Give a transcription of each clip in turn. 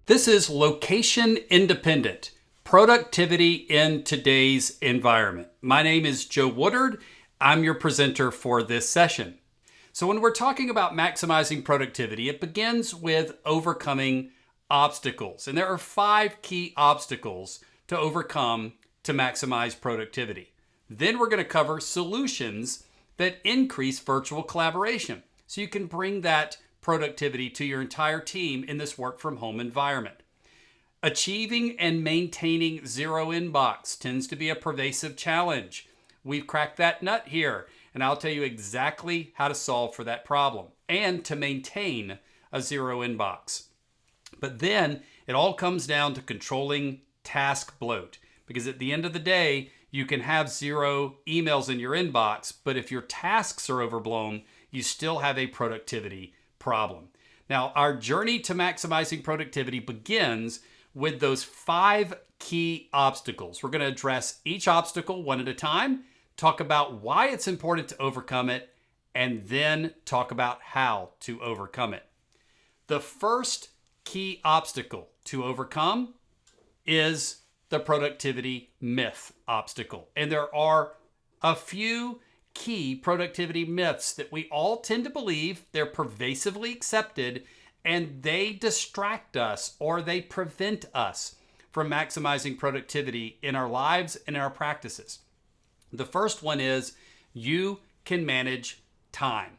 This is location independent productivity in today's environment. My name is Joe Woodard. I'm your presenter for this session. So when we're talking about maximizing productivity, it begins with overcoming obstacles. And there are 5 key obstacles to overcome to maximize productivity. Then we're going to cover solutions that increase virtual collaboration, so you can bring that productivity to your entire team in this work from home environment. Achieving and maintaining zero inbox tends to be a pervasive challenge. We've cracked that nut here, and I'll tell you exactly how to solve for that problem and to maintain a zero inbox. But then it all comes down to controlling task bloat, because at the end of the day, you can have 0 emails in your inbox, but if your tasks are overblown, you still have a productivity problem. Now, our journey to maximizing productivity begins with those 5 key obstacles. We're going to address each obstacle one at a time, talk about why it's important to overcome it, and then talk about how to overcome it. The first key obstacle to overcome is the productivity myth obstacle. And there are a few key productivity myths that we all tend to believe. They're pervasively accepted, and they distract us or they prevent us from maximizing productivity in our lives and in our practices. The first one is you can manage time.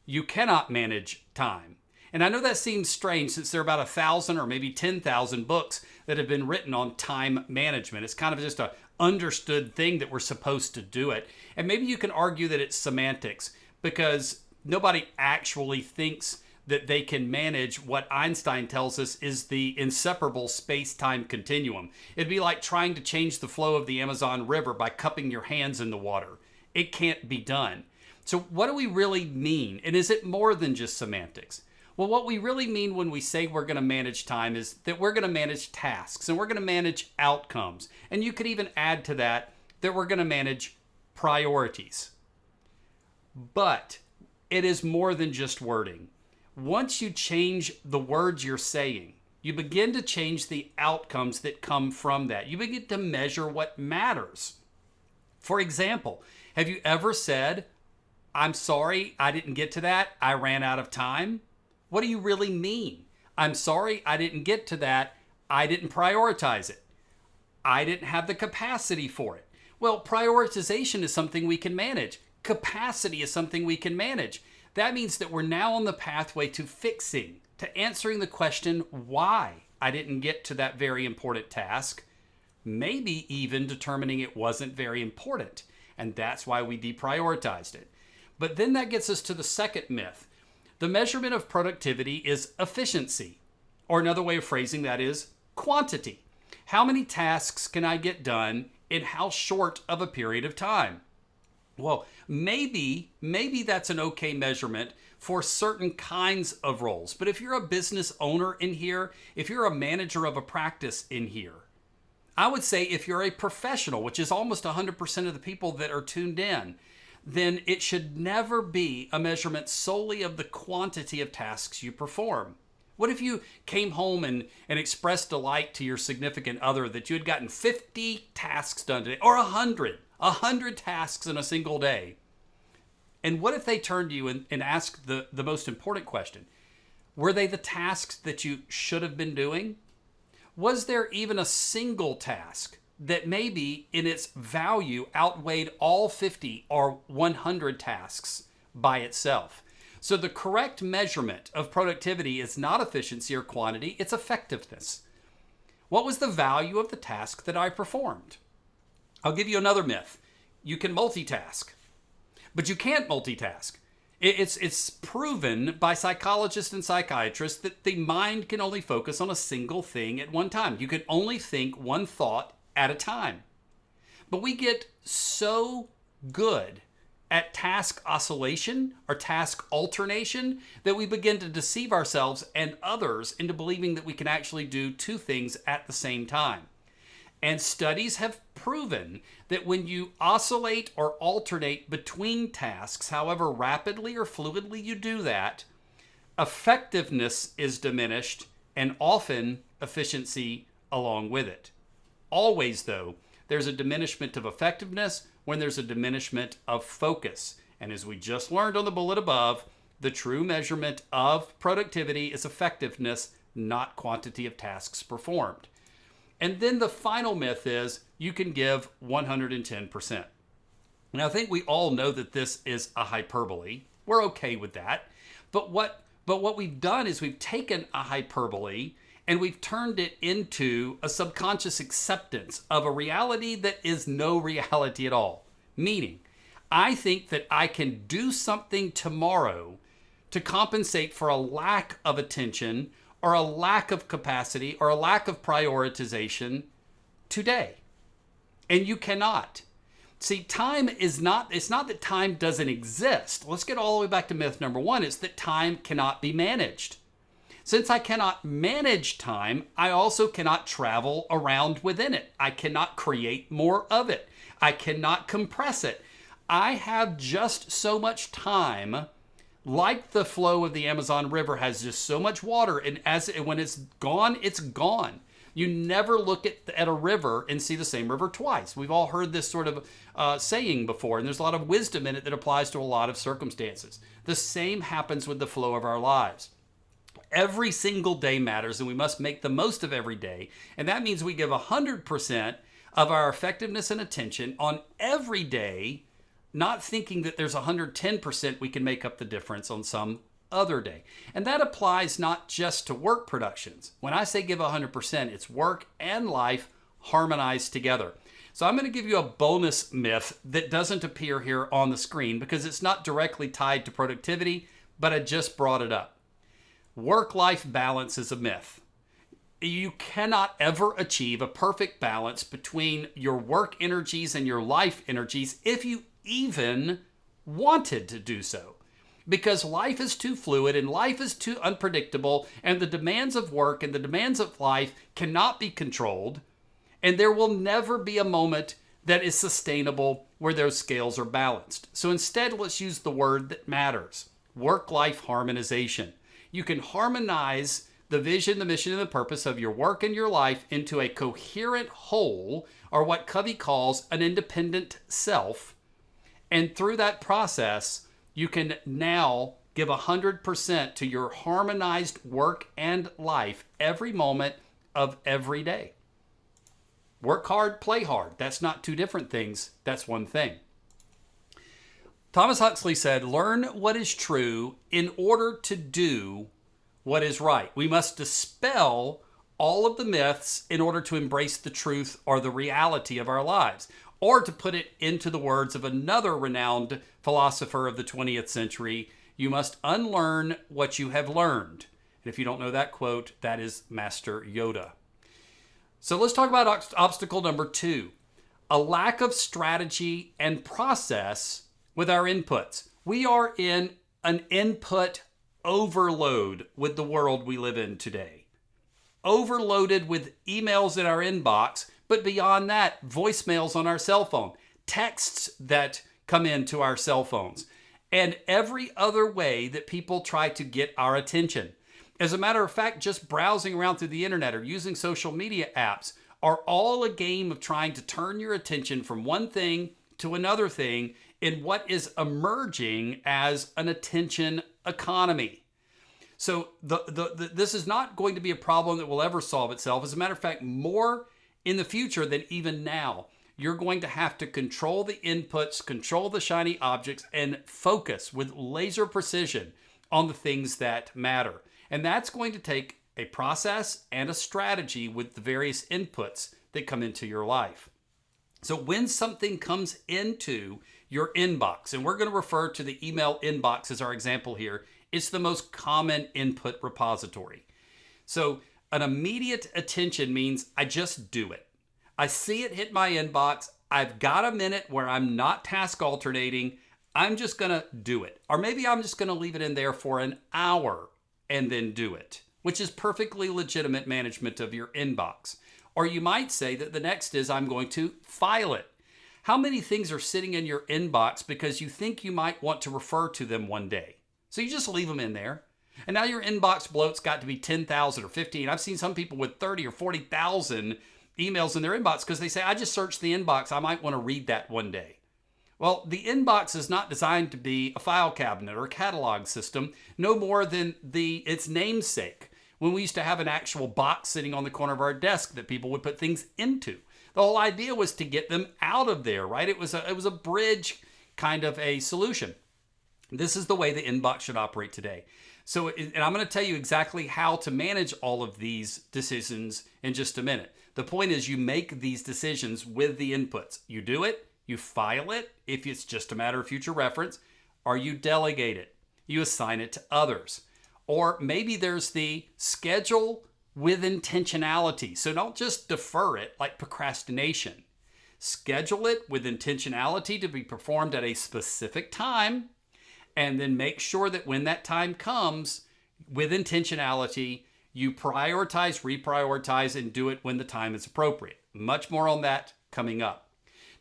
You cannot manage time. And I know that seems strange since there are about 1,000 or maybe 10,000 books that have been written on time management. It's kind of just a understood thing that we're supposed to do it. And maybe you can argue that it's semantics because nobody actually thinks that they can manage what Einstein tells us is the inseparable space-time continuum. It'd be like trying to change the flow of the Amazon River by cupping your hands in the water. It can't be done. So what do we really mean? And is it more than just semantics? Well, what we really mean when we say we're going to manage time is that we're going to manage tasks and we're going to manage outcomes. And you could even add to that we're going to manage priorities. But it is more than just wording. Once you change the words you're saying, you begin to change the outcomes that come from that. You begin to measure what matters. For example, have you ever said, "I'm sorry, I didn't get to that. I ran out of time"? What do you really mean? "I'm sorry, I didn't get to that. I didn't prioritize it. I didn't have the capacity for it." Well, prioritization is something we can manage. Capacity is something we can manage. That means that we're now on the pathway to fixing, to answering the question why I didn't get to that very important task, maybe even determining it wasn't very important, and that's why we deprioritized it. But then that gets us to the second myth. The measurement of productivity is efficiency, or another way of phrasing that is quantity. How many tasks can I get done in how short of a period of time? Well, maybe that's an okay measurement for certain kinds of roles. But if you're a business owner in here, if you're a manager of a practice in here, I would say if you're a professional, which is almost 100% of the people that are tuned in, then it should never be a measurement solely of the quantity of tasks you perform. What if you came home and expressed delight to your significant other that you had gotten 50 tasks done today, or 100 tasks in a single day? And what if they turned to you and asked the most important question? Were they the tasks that you should have been doing? Was there even a single task that maybe in its value outweighed all 50 or 100 tasks by itself? So the correct measurement of productivity is not efficiency or quantity, it's effectiveness. What was the value of the task that I performed? I'll give you another myth. You can multitask, but you can't multitask. It's proven by psychologists and psychiatrists that the mind can only focus on a single thing at one time. You can only think one thought at a time. But we get so good at task oscillation or task alternation that we begin to deceive ourselves and others into believing that we can actually do 2 things at the same time. And studies have proven that when you oscillate or alternate between tasks, however rapidly or fluidly you do that, effectiveness is diminished and often efficiency along with it. Always, though, there's a diminishment of effectiveness when there's a diminishment of focus. And as we just learned on the bullet above, the true measurement of productivity is effectiveness, not quantity of tasks performed. And then the final myth is you can give 110%. Now, I think we all know that this is a hyperbole. We're okay with that. But what we've done is we've taken a hyperbole and we've turned it into a subconscious acceptance of a reality that is no reality at all. Meaning, I think that I can do something tomorrow to compensate for a lack of attention or a lack of capacity or a lack of prioritization today. And you cannot. See, time is not, it's not that time doesn't exist. Let's get all the way back to myth number one. It's that time cannot be managed. Since I cannot manage time, I also cannot travel around within it. I cannot create more of it. I cannot compress it. I have just so much time, like the flow of the Amazon River has just so much water, and when it's gone, it's gone. You never look at a river and see the same river twice. We've all heard this sort of saying before, and there's a lot of wisdom in it that applies to a lot of circumstances. The same happens with the flow of our lives. Every single day matters, and we must make the most of every day. And that means we give 100% of our effectiveness and attention on every day, not thinking that there's 110% we can make up the difference on some other day. And that applies not just to work productions. When I say give 100%, it's work and life harmonized together. So I'm going to give you a bonus myth that doesn't appear here on the screen because it's not directly tied to productivity, but I just brought it up. Work-life balance is a myth. You cannot ever achieve a perfect balance between your work energies and your life energies if you even wanted to do so. Because life is too fluid and life is too unpredictable, and the demands of work and the demands of life cannot be controlled, and there will never be a moment that is sustainable where those scales are balanced. So instead, let's use the word that matters: work-life harmonization. You can harmonize the vision, the mission, and the purpose of your work and your life into a coherent whole, or what Covey calls an independent self. And through that process, you can now give 100% to your harmonized work and life every moment of every day. Work hard, play hard. That's not two different things. That's one thing. Thomas Huxley said, learn what is true in order to do what is right. We must dispel all of the myths in order to embrace the truth or the reality of our lives. Or to put it into the words of another renowned philosopher of the 20th century, you must unlearn what you have learned. And if you don't know that quote, that is Master Yoda. So let's talk about obstacle number 2, a lack of strategy and process with our inputs. We are in an input overload with the world we live in today. Overloaded with emails in our inbox, but beyond that, voicemails on our cell phone, texts that come into our cell phones, and every other way that people try to get our attention. As a matter of fact, just browsing around through the internet or using social media apps are all a game of trying to turn your attention from one thing to another thing in what is emerging as an attention economy. So this is not going to be a problem that will ever solve itself. As a matter of fact, more in the future than even now, you're going to have to control the inputs, control the shiny objects, and focus with laser precision on the things that matter. And that's going to take a process and a strategy with the various inputs that come into your life. So when something comes into your inbox, and we're going to refer to the email inbox as our example here, it's the most common input repository. So an immediate attention means I just do it. I see it hit my inbox. I've got a minute where I'm not task alternating. I'm just going to do it. Or maybe I'm just going to leave it in there for an hour and then do it, which is perfectly legitimate management of your inbox. Or you might say that the next is I'm going to file it. How many things are sitting in your inbox because you think you might want to refer to them one day? So you just leave them in there. And now your inbox bloat's got to be 10,000 or 15. I've seen some people with 30 or 40,000 emails in their inbox because they say, I just searched the inbox. I might want to read that one day. Well, the inbox is not designed to be a file cabinet or a catalog system, no more than its namesake. When we used to have an actual box sitting on the corner of our desk that people would put things into. The whole idea was to get them out of there, right? It was a bridge kind of a solution. This is the way the inbox should operate today. So, and I'm going to tell you exactly how to manage all of these decisions in just a minute. The point is you make these decisions with the inputs. You do it, you file it, if it's just a matter of future reference, or you delegate it. You assign it to others. Or maybe there's the schedule with intentionality. So don't just defer it like procrastination. Schedule it with intentionality to be performed at a specific time, and then make sure that when that time comes, with intentionality, you prioritize, reprioritize, and do it when the time is appropriate. Much more on that coming up.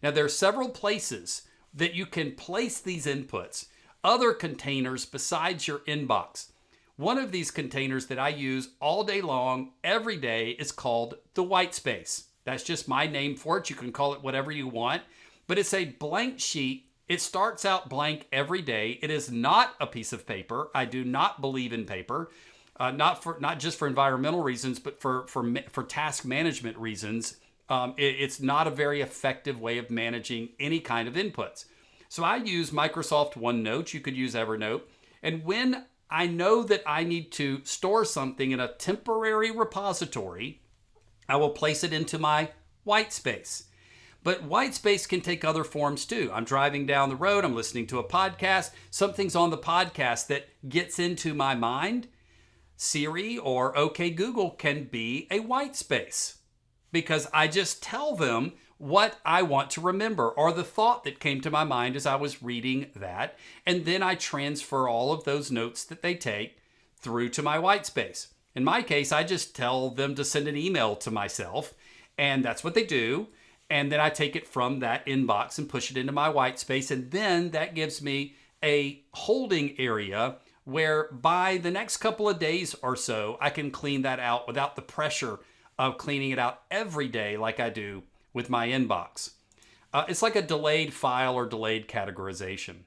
Now, there are several places that you can place these inputs, other containers besides your inbox. One of these containers that I use all day long, every day, is called the white space. That's just my name for it. You can call it whatever you want, but it's a blank sheet. It starts out blank every day. It is not a piece of paper. I do not believe in paper, not just for environmental reasons, but for task management reasons. It's not a very effective way of managing any kind of inputs. So I use Microsoft OneNote. You could use Evernote. And when I know that I need to store something in a temporary repository, I will place it into my white space. But white space can take other forms too. I'm driving down the road, I'm listening to a podcast, something's on the podcast that gets into my mind. Siri or OK Google can be a white space because I just tell them what I want to remember or the thought that came to my mind as I was reading that. And then I transfer all of those notes that they take through to my white space. In my case, I just tell them to send an email to myself, and that's what they do. And then I take it from that inbox and push it into my white space. And then that gives me a holding area where by the next couple of days or so, I can clean that out without the pressure of cleaning it out every day like I do with my inbox. It's like a delayed file or delayed categorization.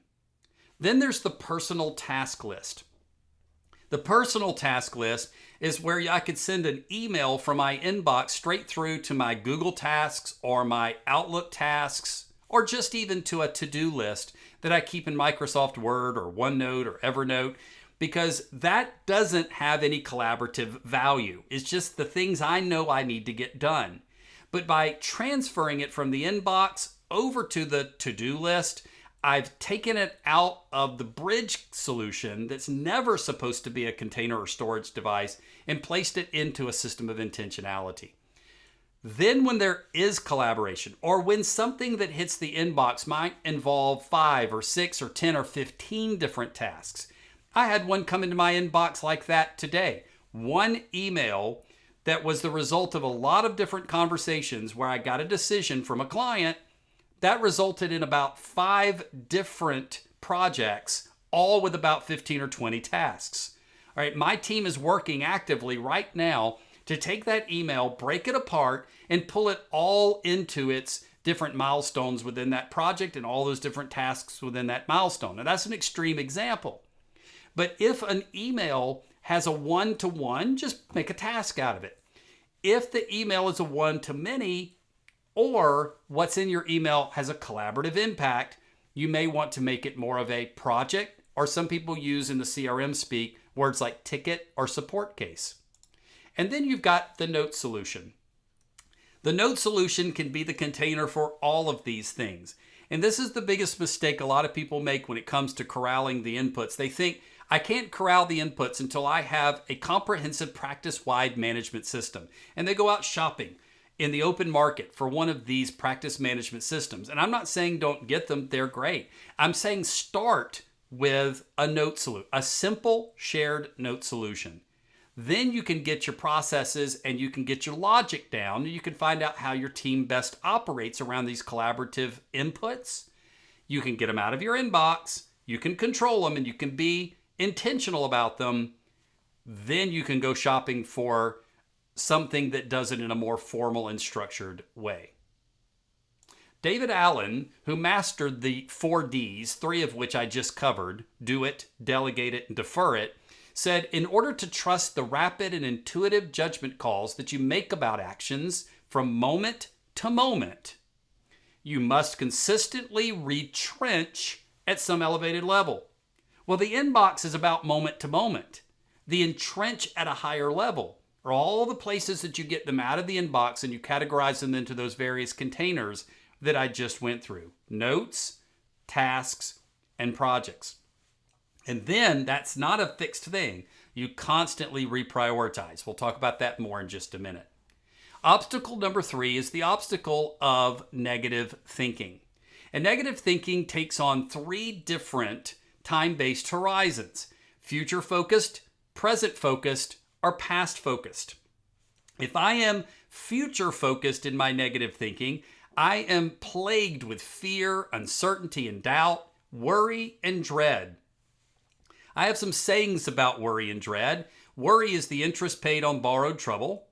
Then there's the personal task list. The personal task list is where I could send an email from my inbox straight through to my Google tasks or my Outlook tasks, or just even to a to-do list that I keep in Microsoft Word or OneNote or Evernote, because that doesn't have any collaborative value. It's just the things I know I need to get done. But by transferring it from the inbox over to the to-do list, I've taken it out of the bridge solution that's never supposed to be a container or storage device and placed it into a system of intentionality. Then when there is collaboration, or when something that hits the inbox might involve 5 or 6 or 10 or 15 different tasks. I had one come into my inbox like that today. One email that was the result of a lot of different conversations where I got a decision from a client that resulted in about 5 different projects, all with about 15 or 20 tasks. All right, my team is working actively right now to take that email, break it apart, and pull it all into its different milestones within that project and all those different tasks within that milestone. Now, that's an extreme example. But if an email has a one-to-one, just make a task out of it. If the email is a one-to-many, or what's in your email has a collaborative impact, you may want to make it more of a project, or some people use in the CRM speak words like ticket or support case. And then you've got the note solution. The note solution can be the container for all of these things. And this is the biggest mistake a lot of people make when it comes to corralling the inputs. They think, I can't corral the inputs until I have a comprehensive practice-wide management system. And they go out shopping in the open market for one of these practice management systems. And I'm not saying don't get them, they're great. I'm saying start with a note solution, a simple shared note solution. Then you can get your processes and you can get your logic down. And you can find out how your team best operates around these collaborative inputs. You can get them out of your inbox. You can control them and you can be intentional about them. then you can go shopping for something that does it in a more formal and structured way. David Allen, who mastered the 4Ds, 3 of which I just covered, do it, delegate it, and defer it, said, in order to trust the rapid and intuitive judgment calls that you make about actions from moment to moment, you must consistently retrench at some elevated level. Well, the inbox is about moment to moment. The entrench at a higher level are all the places that you get them out of the inbox and you categorize them into those various containers that I just went through. Notes, tasks, and projects. And then that's not a fixed thing. You constantly reprioritize. We'll talk about that more in just a minute. Obstacle number 3 is the obstacle of negative thinking. And negative thinking takes on 3 different time-based horizons: future-focused, present-focused, or past-focused. If I am future-focused in my negative thinking, I am plagued with fear, uncertainty, and doubt, worry, and dread. I have some sayings about worry and dread. Worry is the interest paid on borrowed trouble.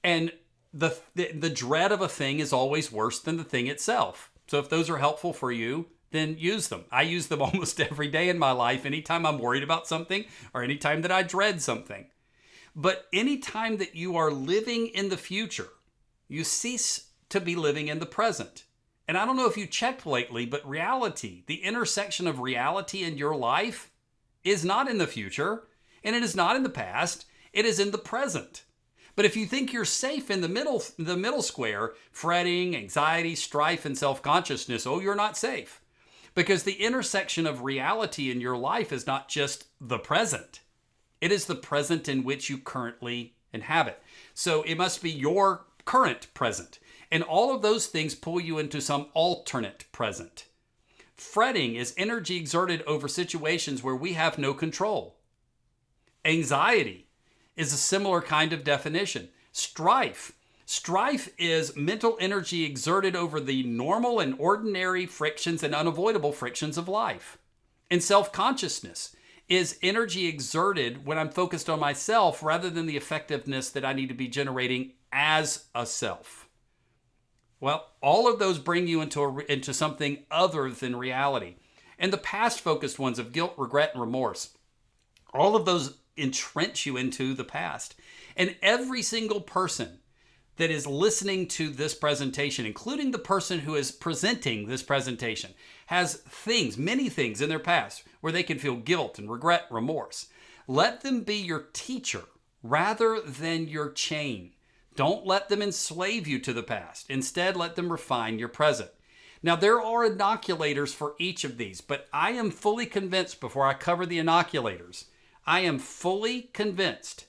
And the dread of a thing is always worse than the thing itself. So if those are helpful for you, then use them. I use them almost every day in my life, anytime I'm worried about something or anytime that I dread something. But anytime that you are living in the future, you cease to be living in the present. And I don't know if you checked lately, but reality, the intersection of reality in your life, is not in the future, and it is not in the past, it is in the present. But if you think you're safe in the middle square, fretting, anxiety, strife, and self-consciousness, oh, you're not safe. Because the intersection of reality in your life is not just the present. It is the present in which you currently inhabit. So it must be your current present. And all of those things pull you into some alternate present. Fretting is energy exerted over situations where we have no control. Anxiety is a similar kind of definition. Strife is mental energy exerted over the normal and ordinary frictions and unavoidable frictions of life. And self-consciousness is energy exerted when I'm focused on myself rather than the effectiveness that I need to be generating as a self. Well, all of those bring you into something other than reality. And the past-focused ones of guilt, regret, and remorse, all of those entrench you into the past. And every single person that is listening to this presentation, including the person who is presenting this presentation, has many things in their past where they can feel guilt and regret, remorse. Let them be your teacher rather than your chain. Don't let them enslave you to the past. Instead, let them refine your present. Now, there are inoculators for each of these, but I am fully convinced, before I cover the inoculators, I am fully convinced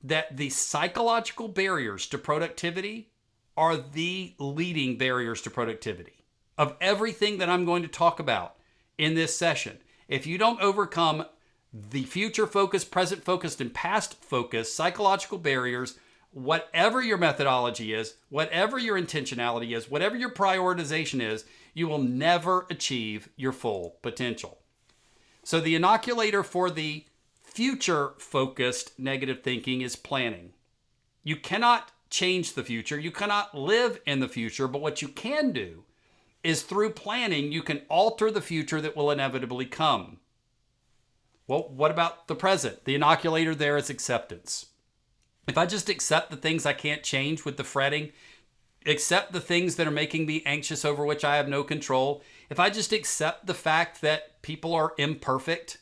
that the psychological barriers to productivity are the leading barriers to productivity. Of everything that I'm going to talk about in this session, if you don't overcome the future-focused, present-focused, and past-focused psychological barriers, whatever your methodology is, whatever your intentionality is, whatever your prioritization is, you will never achieve your full potential. So the inoculator for the future-focused negative thinking is planning. You cannot change the future. You cannot live in the future, but what you can do is through planning, you can alter the future that will inevitably come. Well, what about the present? The inoculator there is acceptance. If I just accept the things I can't change with the fretting, accept the things that are making me anxious over which I have no control, if I just accept the fact that people are imperfect.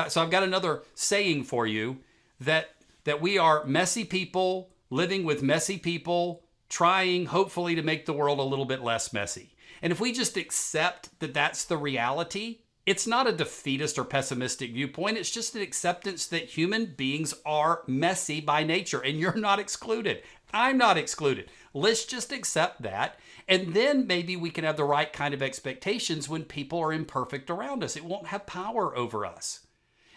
So I've got another saying for you that we are messy people living with messy people, trying hopefully to make the world a little bit less messy. And if we just accept that that's the reality, it's not a defeatist or pessimistic viewpoint. It's just an acceptance that human beings are messy by nature, and you're not excluded. I'm not excluded. Let's just accept that, and then maybe we can have the right kind of expectations when people are imperfect around us. It won't have power over us.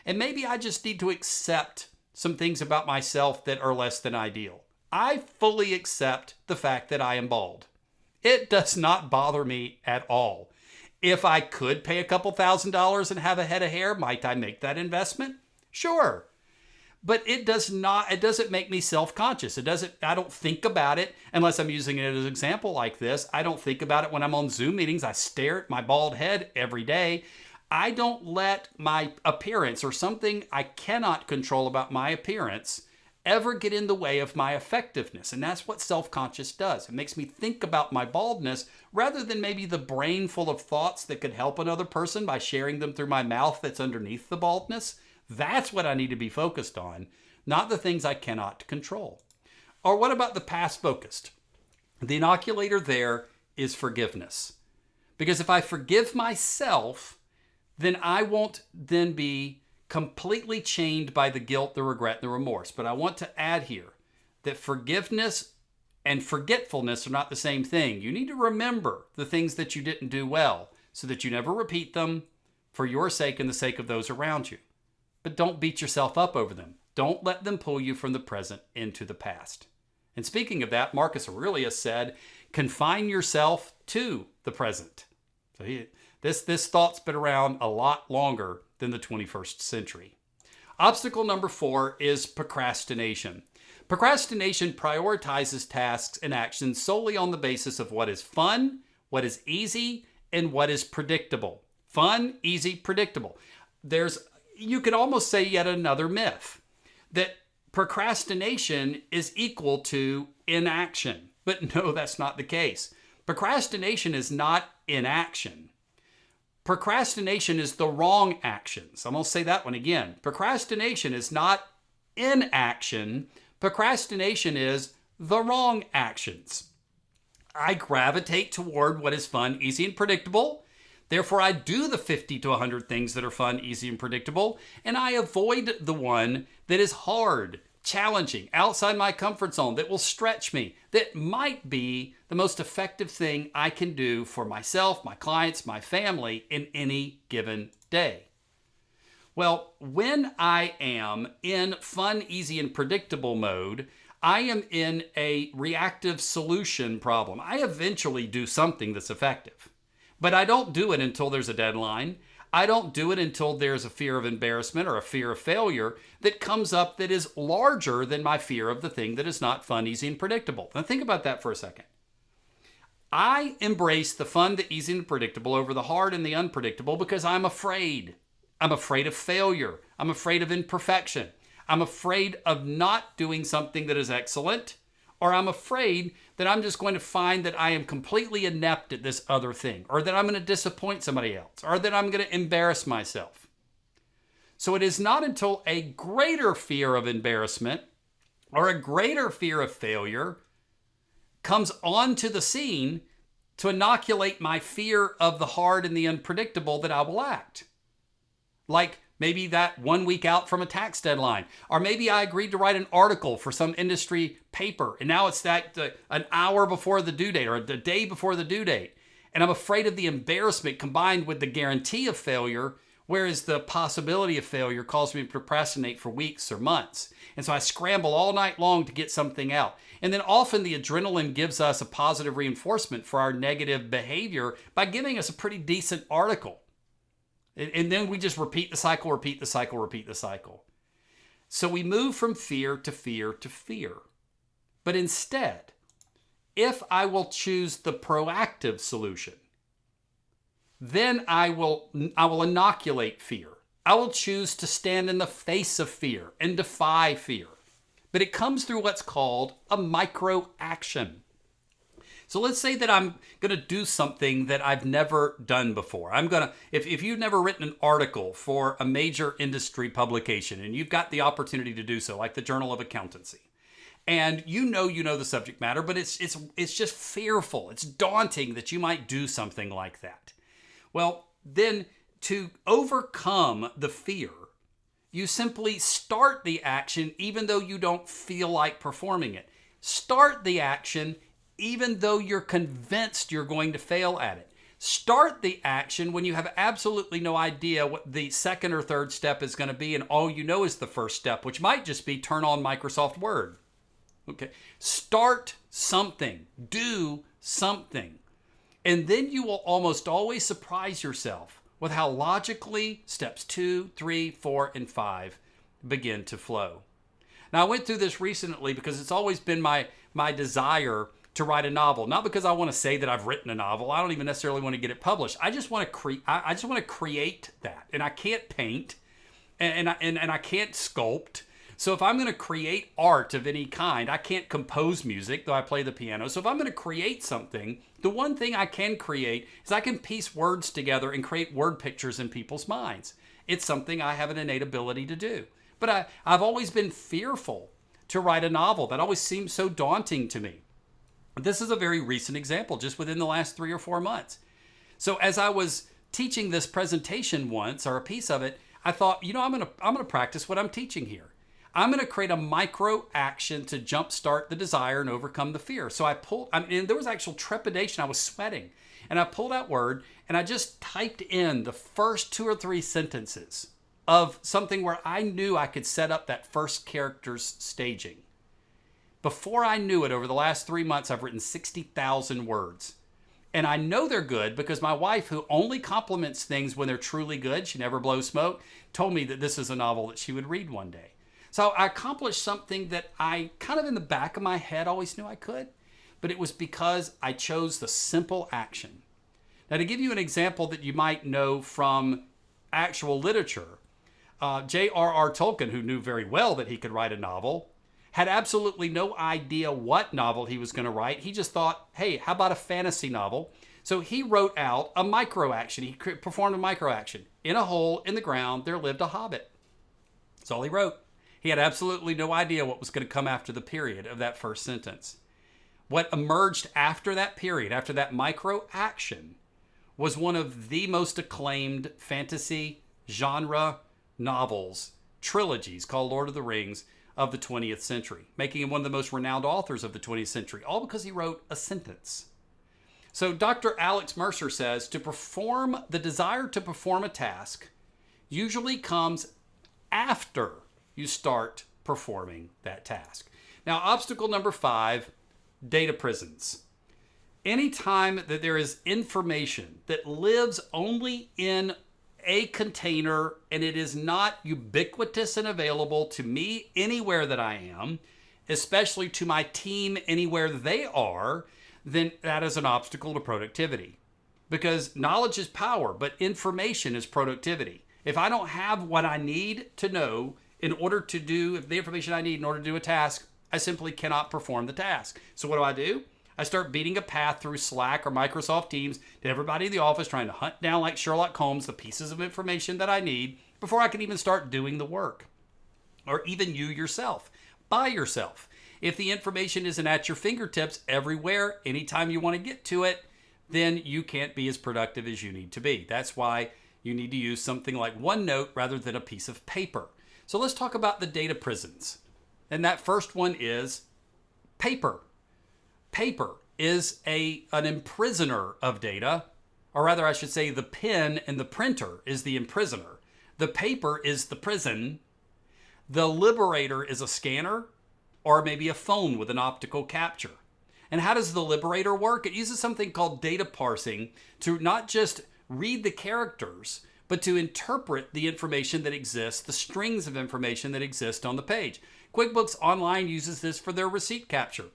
And maybe I just need to accept some things about myself that are less than ideal. I fully accept the fact that I am bald. It does not bother me at all. If I could pay a couple $1,000s and have a head of hair, might I make that investment? Sure. but it doesn't make me self-conscious. I don't think about it unless I'm using it as an example like this. I don't think about it when I'm on Zoom meetings. I stare at my bald head every day. I don't let my appearance or something I cannot control about my appearance ever get in the way of my effectiveness. And that's what self-conscious does. It makes me think about my baldness rather than maybe the brain full of thoughts that could help another person by sharing them through my mouth that's underneath the baldness. That's what I need to be focused on, not the things I cannot control. Or what about the past focused? The inoculator there is forgiveness. Because if I forgive myself, then I won't then be completely chained by the guilt, the regret, and the remorse. But I want to add here that forgiveness and forgetfulness are not the same thing. You need to remember the things that you didn't do well so that you never repeat them for your sake and the sake of those around you. But don't beat yourself up over them. Don't let them pull you from the present into the past. And speaking of that, Marcus Aurelius said, confine yourself to the present. So this thought's been around a lot longer than the 21st century. Obstacle number 4 is procrastination. Procrastination prioritizes tasks and actions solely on the basis of what is fun, what is easy, and what is predictable. Fun, easy, predictable. You could almost say yet another myth that procrastination is equal to inaction. But no, that's not the case. Procrastination is not inaction. Procrastination is the wrong actions. I'm going to say that one again. Procrastination is not inaction. Procrastination is the wrong actions. I gravitate toward what is fun, easy, and predictable. Therefore, I do the 50 to 100 things that are fun, easy, and predictable, and I avoid the one that is hard, challenging, outside my comfort zone, that will stretch me, that might be the most effective thing I can do for myself, my clients, my family in any given day. Well, when I am in fun, easy, and predictable mode, I am in a reactive solution problem. I eventually do something that's effective, but I don't do it until there's a deadline. I don't do it until there's a fear of embarrassment or a fear of failure that comes up that is larger than my fear of the thing that is not fun, easy, and predictable. Now think about that for a second. I embrace the fun, the easy, and predictable over the hard and the unpredictable because I'm afraid. I'm afraid of failure. I'm afraid of imperfection. I'm afraid of not doing something that is excellent, or I'm afraid that I'm just going to find that I am completely inept at this other thing, or that I'm going to disappoint somebody else, or that I'm going to embarrass myself. So it is not until a greater fear of embarrassment or a greater fear of failure comes onto the scene to inoculate my fear of the hard and the unpredictable that I will act. Like maybe that 1 week out from a tax deadline, or maybe I agreed to write an article for some industry paper, and now it's an hour before the due date or a day before the due date, and I'm afraid of the embarrassment combined with the guarantee of failure, whereas the possibility of failure causes me to procrastinate for weeks or months. And so I scramble all night long to get something out. And then often the adrenaline gives us a positive reinforcement for our negative behavior by giving us a pretty decent article. And then we just repeat the cycle, repeat the cycle, repeat the cycle. So we move from fear to fear to fear. But instead, if I will choose the proactive solution, then I will inoculate fear. I will choose to stand in the face of fear and defy fear. But it comes through what's called a micro action. So let's say that I'm going to do something that I've never done before. If you've never written an article for a major industry publication and you've got the opportunity to do so, like the Journal of Accountancy, and you know the subject matter, but it's just fearful. It's daunting that you might do something like that. Well, then to overcome the fear, you simply start the action even though you don't feel like performing it. Start the action even though you're convinced you're going to fail at it. Start the action when you have absolutely no idea what the second or third step is going to be, and all you know is the first step, which might just be turn on Microsoft Word. Okay, start something, do something, and then you will almost always surprise yourself with how logically steps 2, 3, 4, and 5 begin to flow. Now, I went through this recently because it's always been my desire to write a novel. Not because I want to say that I've written a novel. I don't even necessarily want to get it published. I just want to I just want to create that. And I can't paint and I can't sculpt. So if I'm going to create art of any kind, I can't compose music, though I play the piano. So if I'm going to create something, the one thing I can create is I can piece words together and create word pictures in people's minds. It's something I have an innate ability to do. But I've always been fearful to write a novel. That always seemed so daunting to me. This is a very recent example, just within the last 3 or 4 months. So as I was teaching this presentation once, or a piece of it, I thought, I'm gonna practice what I'm teaching here. I'm going to create a micro action to jumpstart the desire and overcome the fear. So and there was actual trepidation. I was sweating. And I pulled out Word and I just typed in the first 2 or 3 sentences of something where I knew I could set up that first character's staging. Before I knew it, over the last 3 months, I've written 60,000 words. And I know they're good because my wife, who only compliments things when they're truly good, she never blows smoke, told me that this is a novel that she would read one day. So I accomplished something that I kind of in the back of my head always knew I could, but it was because I chose the simple action. Now, to give you an example that you might know from actual literature, J.R.R. Tolkien, who knew very well that he could write a novel, had absolutely no idea what novel he was going to write. He just thought, hey, how about a fantasy novel? So he wrote out a micro action. He performed a micro action. In a hole in the ground, there lived a hobbit. That's all he wrote. He had absolutely no idea what was going to come after the period of that first sentence. What emerged after that period, after that micro action, was one of the most acclaimed fantasy genre novels, trilogies called Lord of the Rings of the 20th century, making him one of the most renowned authors of the 20th century, all because he wrote a sentence. So Dr. Alex Mercer says the desire to perform a task usually comes after you start performing that task. Now, obstacle number 5, data prisons. Anytime that there is information that lives only in a container and it is not ubiquitous and available to me anywhere that I am, especially to my team anywhere they are, then that is an obstacle to productivity. Because knowledge is power, but information is productivity. If I don't have what I need to know in order to do the information I need in order to do a task, I simply cannot perform the task. So what do? I start beating a path through Slack or Microsoft Teams to everybody in the office, trying to hunt down like Sherlock Holmes the pieces of information that I need before I can even start doing the work. Or even you yourself, by yourself. If the information isn't at your fingertips everywhere, anytime you want to get to it, then you can't be as productive as you need to be. That's why you need to use something like OneNote rather than a piece of paper. So let's talk about the data prisons. And that first one is paper. Paper is an imprisoner of data, or rather I should say the pen and the printer is the imprisoner. The paper is the prison. The liberator is a scanner or maybe a phone with an optical capture. And how does the liberator work? It uses something called data parsing to not just read the characters, but to interpret the information that exists, the strings of information that exist on the page. QuickBooks Online uses this for their receipt capture.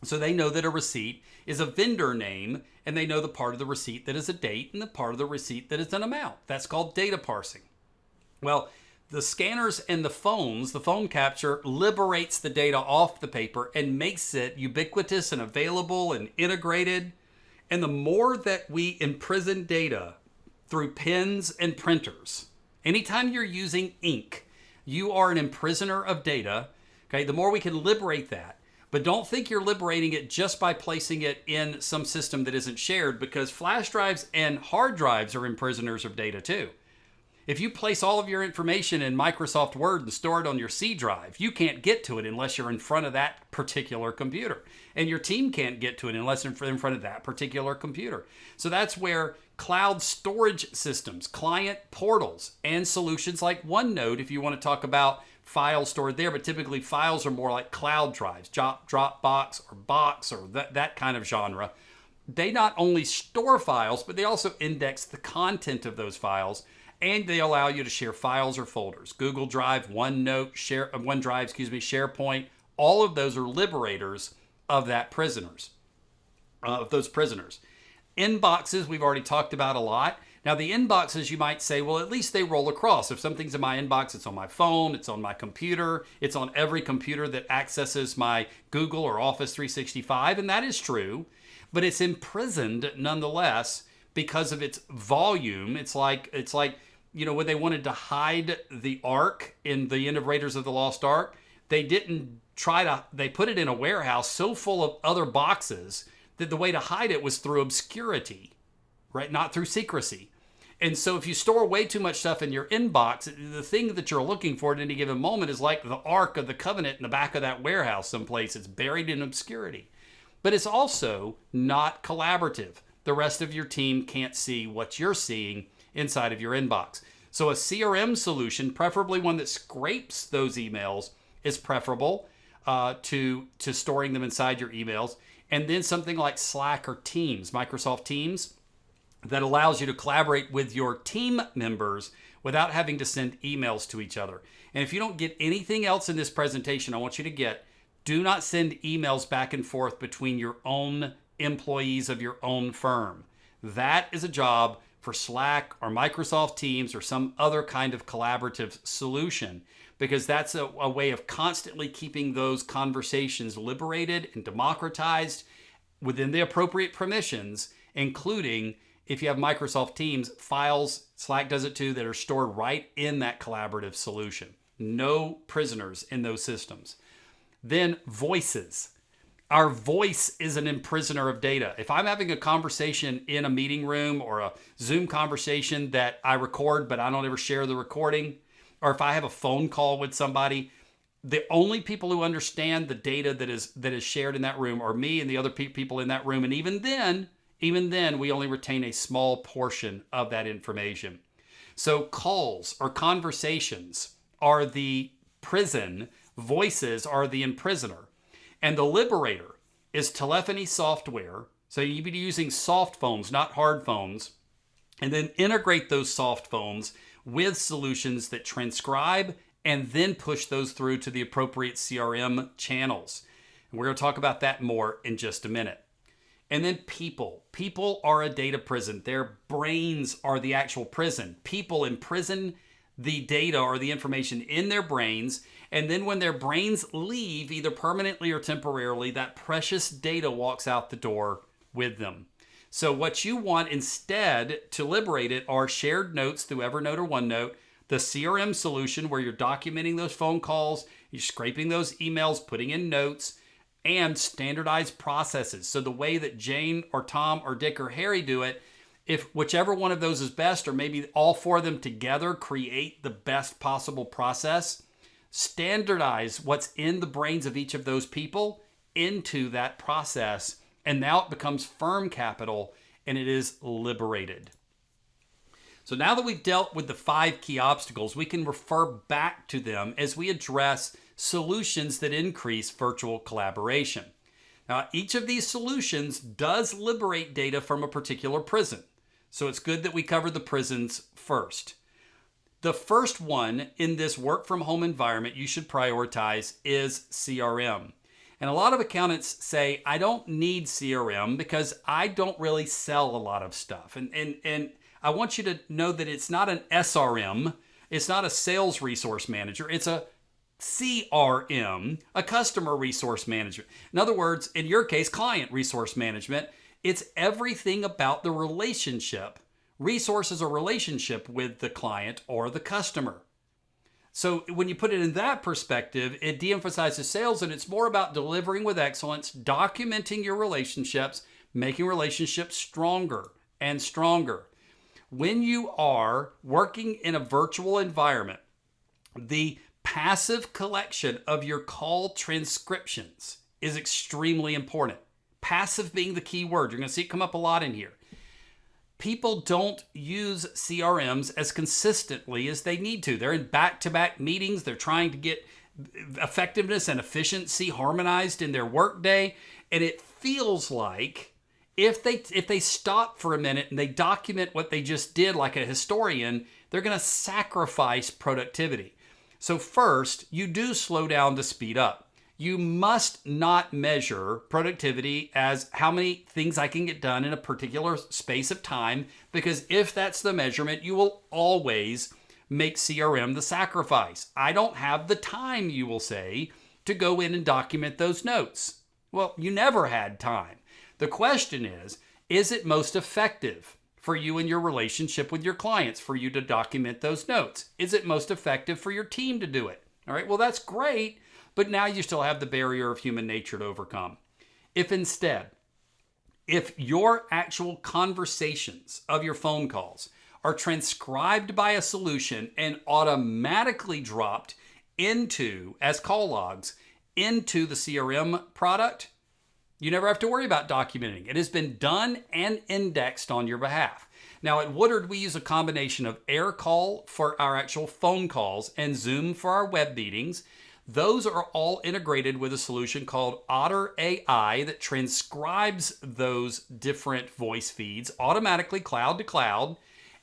So they know that a receipt is a vendor name, and they know the part of the receipt that is a date and the part of the receipt that is an amount. That's called data parsing. Well, the scanners and the phone capture liberates the data off the paper and makes it ubiquitous and available and integrated. And the more that we imprison data through pens and printers, anytime you're using ink, you are an imprisoner of data. Okay, the more we can liberate that. But don't think you're liberating it just by placing it in some system that isn't shared, because flash drives and hard drives are imprisoners of data too. If you place all of your information in Microsoft Word and store it on your C drive, you can't get to it unless you're in front of that particular computer. And your team can't get to it unless they're in front of that particular computer. So that's where cloud storage systems, client portals, and solutions like OneNote, if you want to talk about files stored there, but typically files are more like cloud drives, Dropbox or Box or that kind of genre. They not only store files, but they also index the content of those files And they allow you to share files or folders. Google Drive, OneNote, OneDrive, SharePoint. All of those are liberators of those prisoners. Inboxes, we've already talked about a lot. Now, the inboxes, you might say, well, at least they roll across. If something's in my inbox, it's on my phone, it's on my computer, it's on every computer that accesses my Google or Office 365, and that is true. But it's imprisoned nonetheless because of its volume. It's like when they wanted to hide the Ark in the end of Raiders of the Lost Ark, they put it in a warehouse so full of other boxes that the way to hide it was through obscurity, right? Not through secrecy. And so if you store way too much stuff in your inbox, the thing that you're looking for at any given moment is like the Ark of the Covenant in the back of that warehouse someplace. It's buried in obscurity. But it's also not collaborative. The rest of your team can't see what you're seeing inside of your inbox. So a CRM solution, preferably one that scrapes those emails, is preferable to storing them inside your emails. And then something like Slack or Teams, Microsoft Teams, that allows you to collaborate with your team members without having to send emails to each other. And if you don't get anything else in this presentation, I want you to do not send emails back and forth between your own employees of your own firm. That is a job for Slack or Microsoft Teams or some other kind of collaborative solution, because that's a way of constantly keeping those conversations liberated and democratized within the appropriate permissions, including if you have Microsoft Teams, files, Slack does it too, that are stored right in that collaborative solution. No prisoners in those systems. Then voices. Our voice is an imprisoner of data. If I'm having a conversation in a meeting room or a Zoom conversation that I record, but I don't ever share the recording, or if I have a phone call with somebody, the only people who understand the data that is shared in that room are me and the other people in that room. And even then, we only retain a small portion of that information. So calls or conversations are the prison, voices are the imprisoner. And the liberator is telephony software. So you'd be using soft phones, not hard phones, and then integrate those soft phones with solutions that transcribe and then push those through to the appropriate CRM channels. And we're going to talk about that more in just a minute. And then people. People are a data prison. Their brains are the actual prison. People imprison the data or the information in their brains. And then when their brains leave, either permanently or temporarily, that precious data walks out the door with them. So what you want instead to liberate it are shared notes through Evernote or OneNote, the CRM solution where you're documenting those phone calls, you're scraping those emails, putting in notes, and standardized processes. So the way that Jane or Tom or Dick or Harry do it, if whichever one of those is best, or maybe all four of them together create the best possible process, standardize what's in the brains of each of those people into that process. And now it becomes firm capital and it is liberated. So now that we've dealt with the 5 key obstacles, we can refer back to them as we address solutions that increase virtual collaboration. Now, each of these solutions does liberate data from a particular prison. So it's good that we cover the prisons first. The first one in this work from home environment you should prioritize is CRM. And a lot of accountants say, I don't need CRM because I don't really sell a lot of stuff. And I want you to know that it's not an SRM. It's not a sales resource manager. It's a CRM, a customer resource management. In other words, in your case, client resource management. It's everything about the relationship. Resources a relationship with the client or the customer. So when you put it in that perspective, it de-emphasizes sales and it's more about delivering with excellence, documenting your relationships, making relationships stronger and stronger. When you are working in a virtual environment, the passive collection of your call transcriptions is extremely important. Passive being the key word. You're going to see it come up a lot in here. People don't use CRMs as consistently as they need to. They're in back-to-back meetings. They're trying to get effectiveness and efficiency harmonized in their workday. And it feels like if they stop for a minute and they document what they just did like a historian, they're going to sacrifice productivity. So first, you do slow down to speed up. You must not measure productivity as how many things I can get done in a particular space of time, because if that's the measurement, you will always make CRM the sacrifice. I don't have the time, you will say, to go in and document those notes. Well, you never had time. The question is it most effective for you in your relationship with your clients for you to document those notes? Is it most effective for your team to do it? All right, well, that's great, but now you still have the barrier of human nature to overcome. If your actual conversations of your phone calls are transcribed by a solution and automatically dropped into, as call logs, into the CRM product, you never have to worry about documenting. It has been done and indexed on your behalf. Now at Woodard, we use a combination of AirCall for our actual phone calls and Zoom for our web meetings. Those are all integrated with a solution called Otter AI that transcribes those different voice feeds automatically cloud to cloud,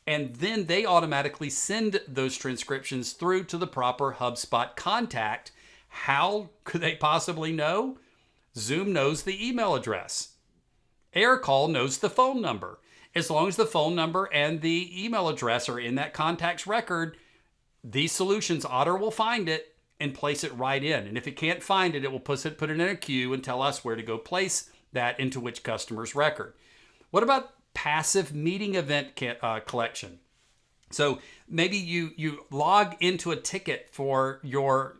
and then they automatically send those transcriptions through to the proper HubSpot contact. How could they possibly know? Zoom knows the email address. AirCall knows the phone number. As long as the phone number and the email address are in that contact's record, these solutions, Otter will find it and place it right in. And if it can't find it, it will put it in a queue and tell us where to go place that into which customer's record. What about passive meeting event collection? So maybe you log into a ticket for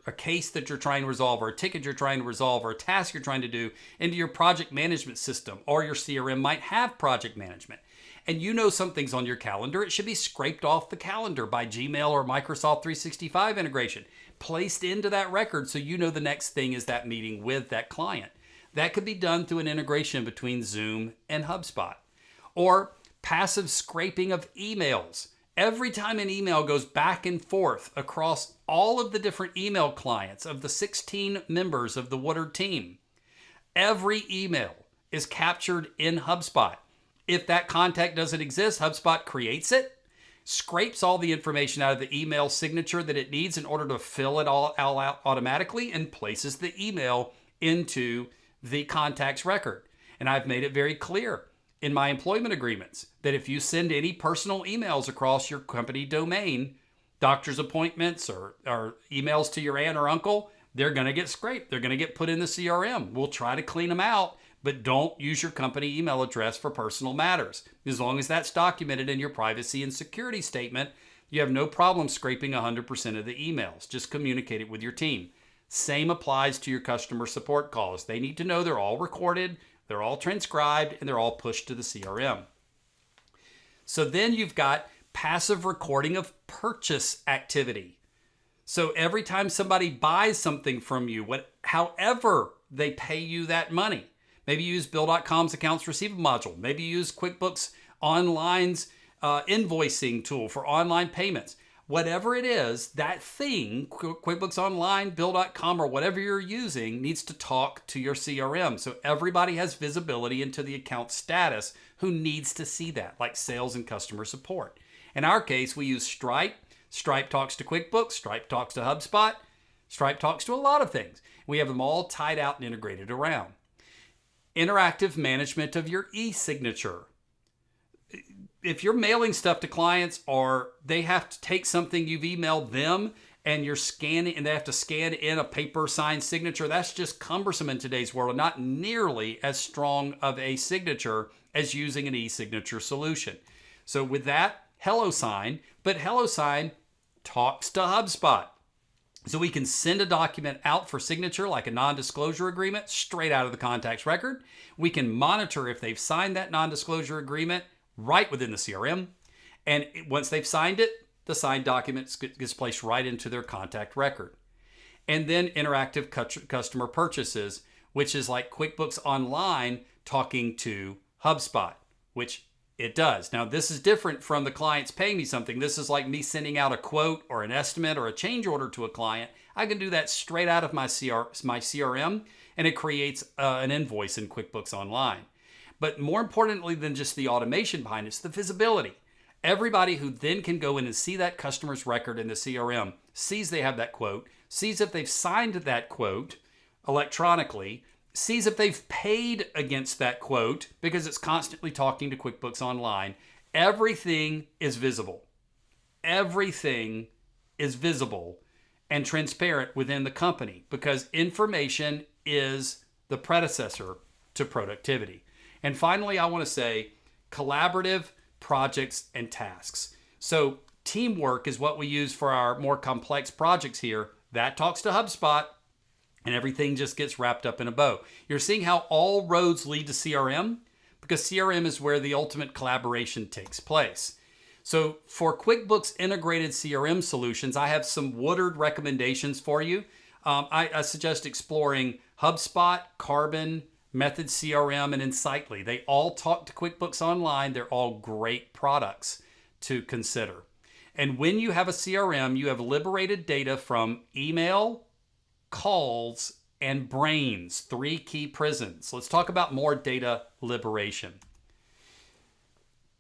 a case that you're trying to resolve, or a ticket you're trying to resolve, or a task you're trying to do into your project management system, or your CRM might have project management. And you know something's on your calendar, it should be scraped off the calendar by Gmail or Microsoft 365 integration, placed into that record so you know the next thing is that meeting with that client. That could be done through an integration between Zoom and HubSpot. Or passive scraping of emails. Every time an email goes back and forth across all of the different email clients of the 16 members of the Woodard team, every email is captured in HubSpot. If that contact doesn't exist, HubSpot creates it, scrapes all the information out of the email signature that it needs in order to fill it all out automatically, and places the email into the contact's record. And I've made it very clear in my employment agreements that if you send any personal emails across your company domain, doctor's appointments or emails to your aunt or uncle, they're going to get scraped. They're going to get put in the CRM. We'll try to clean them out, but don't use your company email address for personal matters. As long as that's documented in your privacy and security statement, you have no problem scraping 100% of the emails. Just communicate it with your team. Same applies to your customer support calls. They need to know they're all recorded, they're all transcribed, and they're all pushed to the CRM. So then you've got passive recording of purchase activity. So every time somebody buys something from you, however they pay you that money, maybe you use Bill.com's accounts receivable module, maybe you use QuickBooks Online's invoicing tool for online payments. Whatever it is, that thing, QuickBooks Online, Bill.com, or whatever you're using, needs to talk to your CRM. So everybody has visibility into the account status who needs to see that, like sales and customer support. In our case, we use Stripe. Stripe talks to QuickBooks. Stripe talks to HubSpot. Stripe talks to a lot of things. We have them all tied out and integrated around. Interactive management of your e-signature. If you're mailing stuff to clients, or they have to take something you've emailed them and you're scanning, and they have to scan in a paper signed signature, that's just cumbersome in today's world and not nearly as strong of a signature as using an e-signature solution. So with that, HelloSign, but HelloSign talks to HubSpot. So we can send a document out for signature, like a non-disclosure agreement, straight out of the contact's record. We can monitor if they've signed that non-disclosure agreement right within the CRM. And once they've signed it, the signed document gets placed right into their contact record. And then interactive customer purchases, which is like QuickBooks Online talking to HubSpot, which it does. Now, this is different from the clients paying me something. This is like me sending out a quote or an estimate or a change order to a client. I can do that straight out of my CRM, and it creates an invoice in QuickBooks Online. But more importantly than just the automation behind it, it's the visibility. Everybody who then can go in and see that customer's record in the CRM sees they have that quote, sees if they've signed that quote electronically, sees if they've paid against that quote because it's constantly talking to QuickBooks Online. Everything is visible. Everything is visible and transparent within the company because information is the predecessor to productivity. And finally, I want to say collaborative projects and tasks. So teamwork is what we use for our more complex projects here. That talks to HubSpot and everything just gets wrapped up in a bow. You're seeing how all roads lead to CRM because CRM is where the ultimate collaboration takes place. So for QuickBooks integrated CRM solutions, I have some Woodard recommendations for you. I suggest exploring HubSpot, Carbon, Method CRM, and Insightly. They all talk to QuickBooks Online. They're all great products to consider. And when you have a CRM, you have liberated data from email, calls, and brains, 3 key prisons. Let's talk about more data liberation.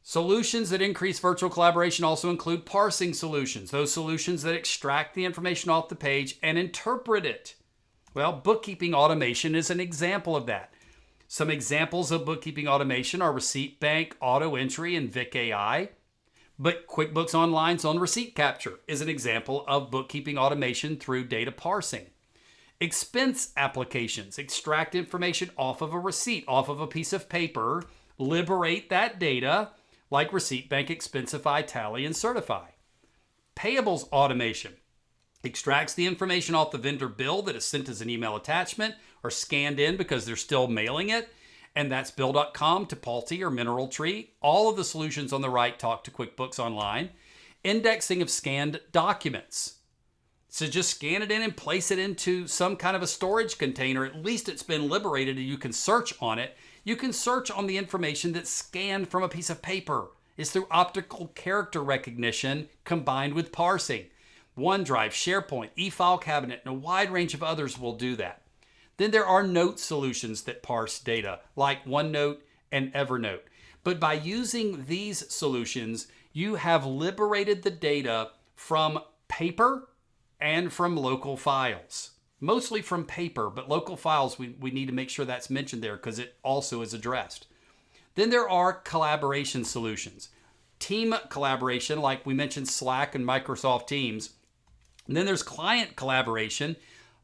Solutions that increase virtual collaboration also include parsing solutions, those solutions that extract the information off the page and interpret it. Well, bookkeeping automation is an example of that. Some examples of bookkeeping automation are Receipt Bank, Auto Entry, and Vic AI. But QuickBooks Online's own receipt capture is an example of bookkeeping automation through data parsing. Expense applications extract information off of a receipt, off of a piece of paper, liberate that data, like Receipt Bank, Expensify, Tally, and Certify. Payables automation extracts the information off the vendor bill that is sent as an email attachment or scanned in because they're still mailing it, and that's bill.com to Pulte or Mineral Tree. All of the solutions on the right talk to QuickBooks Online. Indexing of scanned documents. So just scan it in and place it into some kind of a storage container. At least it's been liberated and you can search on it. You can search on the information that's scanned from a piece of paper. It's through optical character recognition combined with parsing. OneDrive, SharePoint, eFile Cabinet, and a wide range of others will do that. Then there are note solutions that parse data, like OneNote and Evernote. But by using these solutions, you have liberated the data from paper and from local files. Mostly from paper, but local files, we need to make sure that's mentioned there because it also is addressed. Then there are collaboration solutions. Team collaboration, like we mentioned Slack and Microsoft Teams. And then there's client collaboration,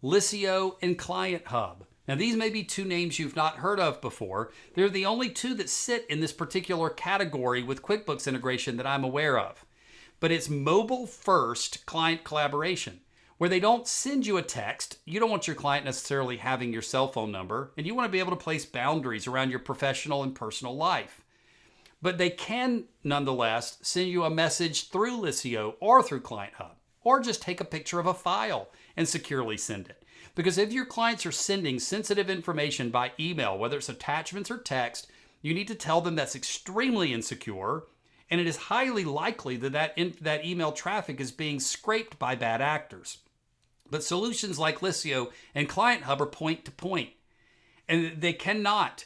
Liscio and Client Hub. Now these may be 2 names you've not heard of before. They're the only 2 that sit in this particular category with QuickBooks integration that I'm aware of. But it's mobile first client collaboration, where they don't send you a text. You don't want your client necessarily having your cell phone number, and you want to be able to place boundaries around your professional and personal life. But they can nonetheless send you a message through Liscio or through Client Hub, or just take a picture of a file and securely send it. Because if your clients are sending sensitive information by email, whether it's attachments or text, you need to tell them that's extremely insecure, and it is highly likely that email traffic is being scraped by bad actors. But solutions like Liscio and Client Hub are point to point. And they cannot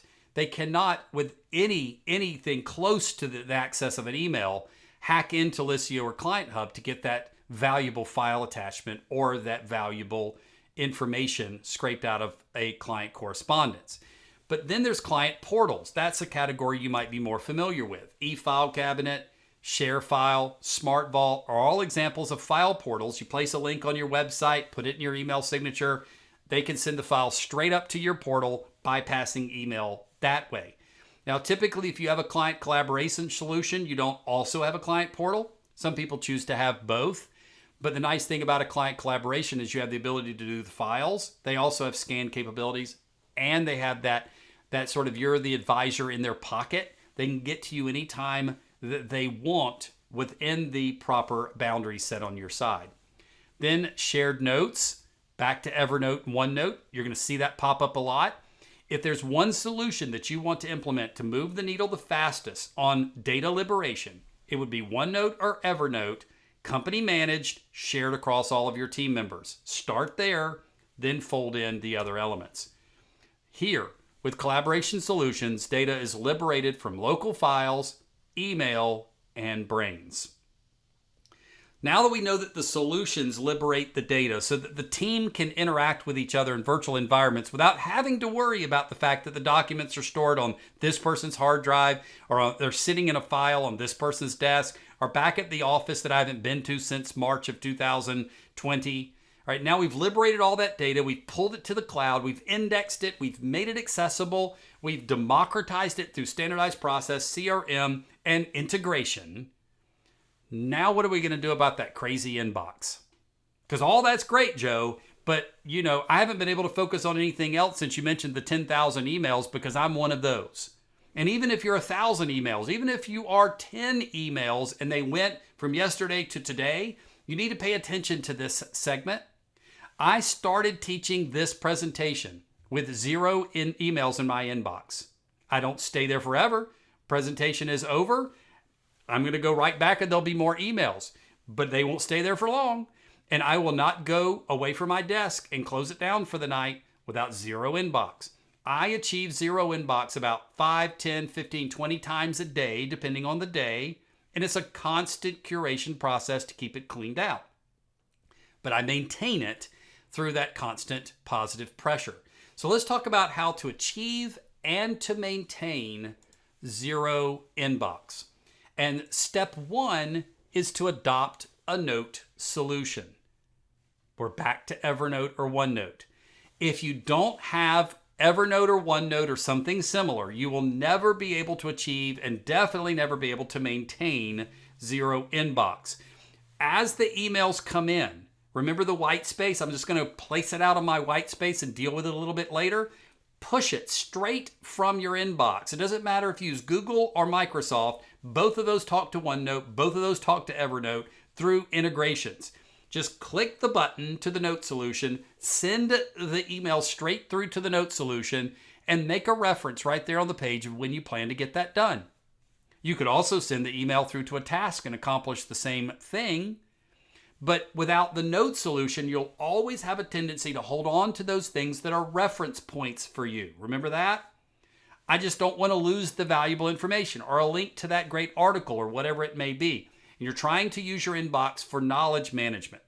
with anything close to the access of an email, hack into Liscio or Client Hub to get that valuable file attachment or that valuable information scraped out of a client correspondence. But then there's client portals. That's a category you might be more familiar with. eFile Cabinet, ShareFile, SmartVault are all examples of file portals. You place a link on your website, put it in your email signature. They can send the file straight up to your portal, bypassing email that way. Now, typically, if you have a client collaboration solution, you don't also have a client portal. Some people choose to have both. But the nice thing about a client collaboration is you have the ability to do the files. They also have scan capabilities, and they have that sort of you're the advisor in their pocket. They can get to you anytime that they want within the proper boundaries set on your side. Then shared notes, back to Evernote and OneNote. You're going to see that pop up a lot. If there's one solution that you want to implement to move the needle the fastest on data liberation, it would be OneNote or Evernote, company managed, shared across all of your team members. Start there, then fold in the other elements. Here, with collaboration solutions, data is liberated from local files, email, and brains. Now that we know that the solutions liberate the data so that the team can interact with each other in virtual environments without having to worry about the fact that the documents are stored on this person's hard drive, or they're sitting in a file on this person's desk, or back at the office that I haven't been to since March of 2020. All right, now we've liberated all that data, we've pulled it to the cloud, we've indexed it, we've made it accessible, we've democratized it through standardized process, CRM, and integration. Now what are we going to do about that crazy inbox? Because all that's great, Joe, but I haven't been able to focus on anything else since you mentioned the 10,000 emails, because I'm one of those. And even if you're 1,000 emails, even if you are 10 emails and they went from yesterday to today, you need to pay attention to this segment. I started teaching this presentation with 0 emails in my inbox. I don't stay there forever. Presentation is over. I'm going to go right back and there'll be more emails, but they won't stay there for long. And I will not go away from my desk and close it down for the night without 0 inbox. I achieve 0 inbox about 5, 10, 15, 20 times a day, depending on the day. And it's a constant curation process to keep it cleaned out. But I maintain it through that constant positive pressure. So let's talk about how to achieve and to maintain 0 inbox. And step 1 is to adopt a note solution. We're back to Evernote or OneNote. If you don't have Evernote or OneNote or something similar, you will never be able to achieve and definitely never be able to maintain 0 inbox. As the emails come in, remember the white space? I'm just going to place it out on my white space and deal with it a little bit later. Push it straight from your inbox. It doesn't matter if you use Google or Microsoft. Both of those talk to OneNote. Both of those talk to Evernote through integrations. Just click the button to the note solution, send the email straight through to the note solution, and make a reference right there on the page of when you plan to get that done. You could also send the email through to a task and accomplish the same thing. But without the note solution, you'll always have a tendency to hold on to those things that are reference points for you. Remember that? I just don't want to lose the valuable information or a link to that great article or whatever it may be. And you're trying to use your inbox for knowledge management.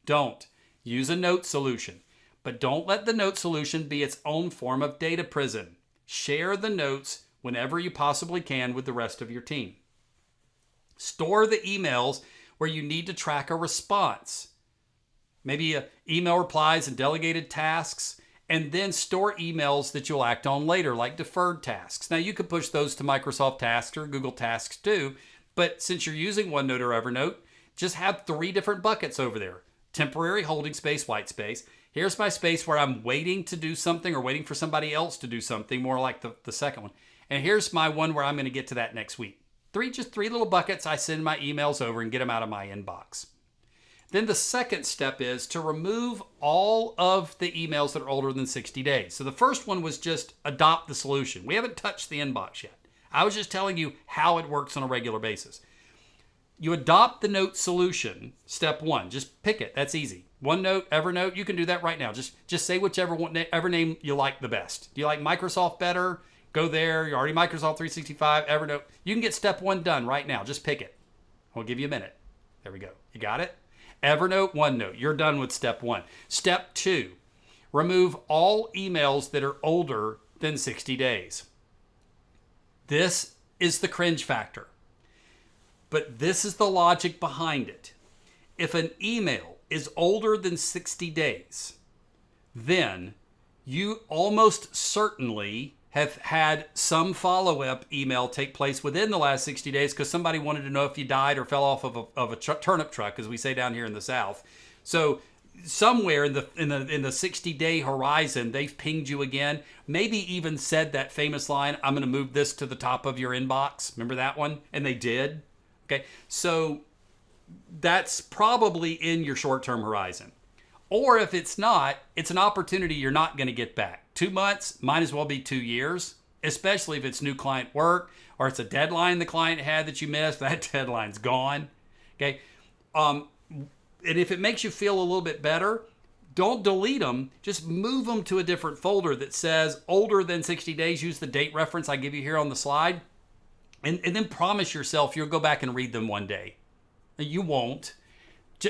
Don't. Use a note solution. But don't let the note solution be its own form of data prison. Share the notes whenever you possibly can with the rest of your team. Store the emails where you need to track a response. Maybe email replies and delegated tasks, and then store emails that you'll act on later, like deferred tasks. Now you could push those to Microsoft Tasks or Google Tasks too, but since you're using OneNote or Evernote, just have 3 different buckets over there. Temporary holding space, white space. Here's my space where I'm waiting to do something or waiting for somebody else to do something, more like the second one. And here's my one where I'm going to get to that next week. Just 3 little buckets I send my emails over and get them out of my inbox. Then the second step is to remove all of the emails that are older than 60 days. So the first one was just adopt the solution. We haven't touched the inbox yet. I was just telling you how it works on a regular basis. You adopt the note solution, step 1. Just pick it. That's easy. OneNote, Evernote, you can do that right now. Just say whichever name you like the best. Do you like Microsoft better? Go there. You're already Microsoft 365, Evernote. You can get step 1 done right now. Just pick it. I'll give you a minute. There we go. You got it? Evernote, OneNote. You're done with step 1. Step 2, remove all emails that are older than 60 days. This is the cringe factor. But this is the logic behind it. If an email is older than 60 days, then you almost certainly have had some follow-up email take place within the last 60 days because somebody wanted to know if you died or fell off of a turnip truck, as we say down here in the South. So somewhere in the 60-day horizon, they've pinged you again, maybe even said that famous line, "I'm going to move this to the top of your inbox." Remember that one? And they did. Okay, so that's probably in your short-term horizon. Or if it's not, it's an opportunity you're not going to get back. 2 months might as well be 2 years, especially if it's new client work or it's a deadline the client had that you missed. That deadline's gone. Okay. And if it makes you feel a little bit better, don't delete them. Just move them to a different folder that says older than 60 days. Use the date reference I give you here on the slide. And then promise yourself you'll go back and read them one day. You won't,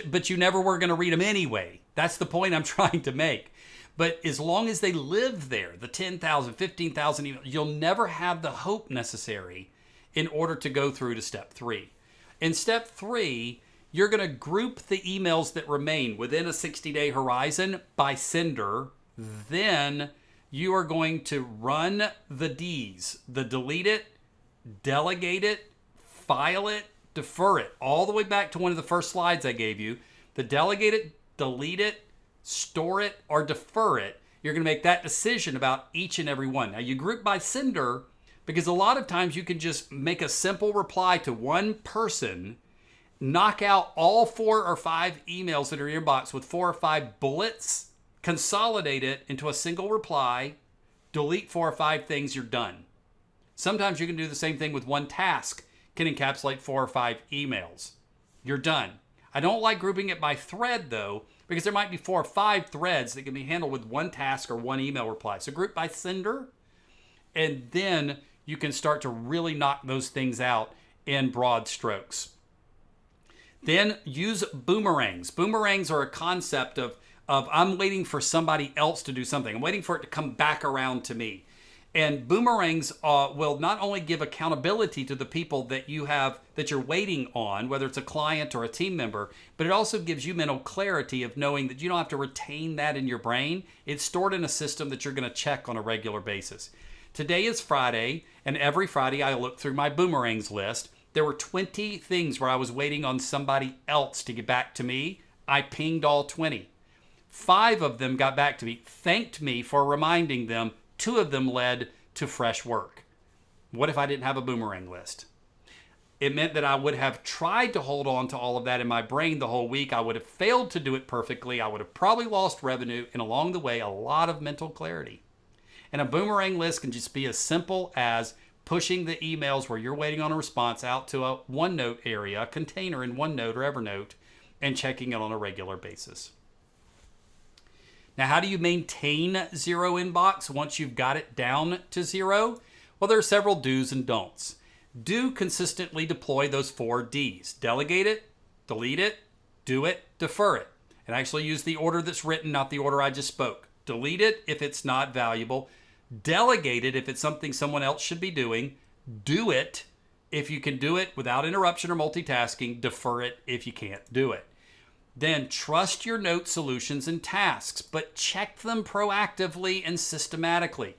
but you never were going to read them anyway. That's the point I'm trying to make. But as long as they live there, the 10,000, 15,000 emails, you'll never have the hope necessary in order to go through to step 3. In step 3, you're going to group the emails that remain within a 60-day horizon by sender. Then you are going to run the Ds, the delete it, delegate it, file it, defer it, all the way back to one of the first slides I gave you. The delegate it, delete it, store it, or defer it. You're going to make that decision about each and every one. Now you group by sender because a lot of times you can just make a simple reply to one person, knock out all 4 or 5 emails that are in your box with 4 or 5 bullets, consolidate it into a single reply, delete 4 or 5 things, you're done. Sometimes you can do the same thing with one task, can encapsulate 4 or 5 emails. You're done. I don't like grouping it by thread though, because there might be 4 or 5 threads that can be handled with one task or one email reply. So group by sender, and then you can start to really knock those things out in broad strokes. Then use boomerangs. Boomerangs are a concept of I'm waiting for somebody else to do something. I'm waiting for it to come back around to me. And boomerangs will not only give accountability to the people that you're waiting on, whether it's a client or a team member, but it also gives you mental clarity of knowing that you don't have to retain that in your brain. It's stored in a system that you're going to check on a regular basis. Today is Friday, and every Friday I look through my boomerangs list. There were 20 things where I was waiting on somebody else to get back to me. I pinged all 20. 5 of them got back to me, thanked me for reminding them. 2 of them led to fresh work. What if I didn't have a boomerang list? It meant that I would have tried to hold on to all of that in my brain the whole week. I would have failed to do it perfectly. I would have probably lost revenue, and along the way, a lot of mental clarity. And a boomerang list can just be as simple as pushing the emails where you're waiting on a response out to a OneNote area, a container in OneNote or Evernote, and checking it on a regular basis. Now, how do you maintain zero inbox once you've got it down to 0? Well, there are several do's and don'ts. Do consistently deploy those 4 D's. Delegate it, delete it, do it, defer it. And actually use the order that's written, not the order I just spoke. Delete it if it's not valuable. Delegate it if it's something someone else should be doing. Do it if you can do it without interruption or multitasking. Defer it if you can't do it. Then trust your note solutions and tasks, but check them proactively and systematically.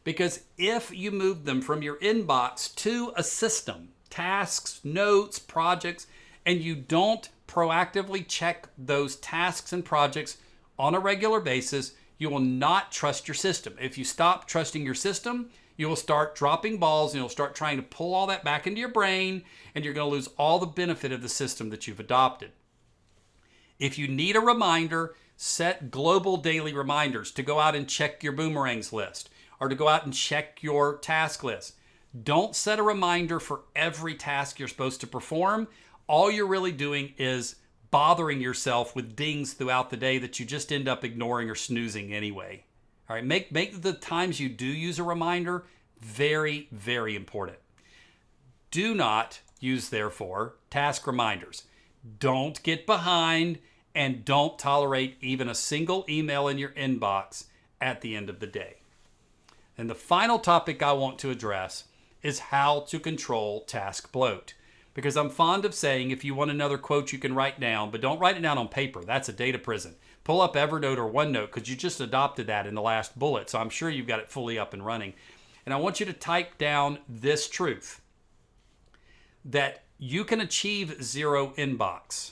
Because if you move them from your inbox to a system, tasks, notes, projects, and you don't proactively check those tasks and projects on a regular basis, you will not trust your system. If you stop trusting your system, you will start dropping balls and you'll start trying to pull all that back into your brain, and you're going to lose all the benefit of the system that you've adopted. If you need a reminder, set global daily reminders to go out and check your boomerangs list or to go out and check your task list. Don't set a reminder for every task you're supposed to perform. All you're really doing is bothering yourself with dings throughout the day that you just end up ignoring or snoozing anyway. All right, make the times you do use a reminder very, very important. Do not use, therefore, task reminders. Don't get behind, and don't tolerate even a single email in your inbox at the end of the day. And the final topic I want to address is how to control task bloat. Because I'm fond of saying, if you want another quote you can write down, but don't write it down on paper. That's a data prison. Pull up Evernote or OneNote, because you just adopted that in the last bullet. So I'm sure you've got it fully up and running. And I want you to type down this truth, that you can achieve zero inbox,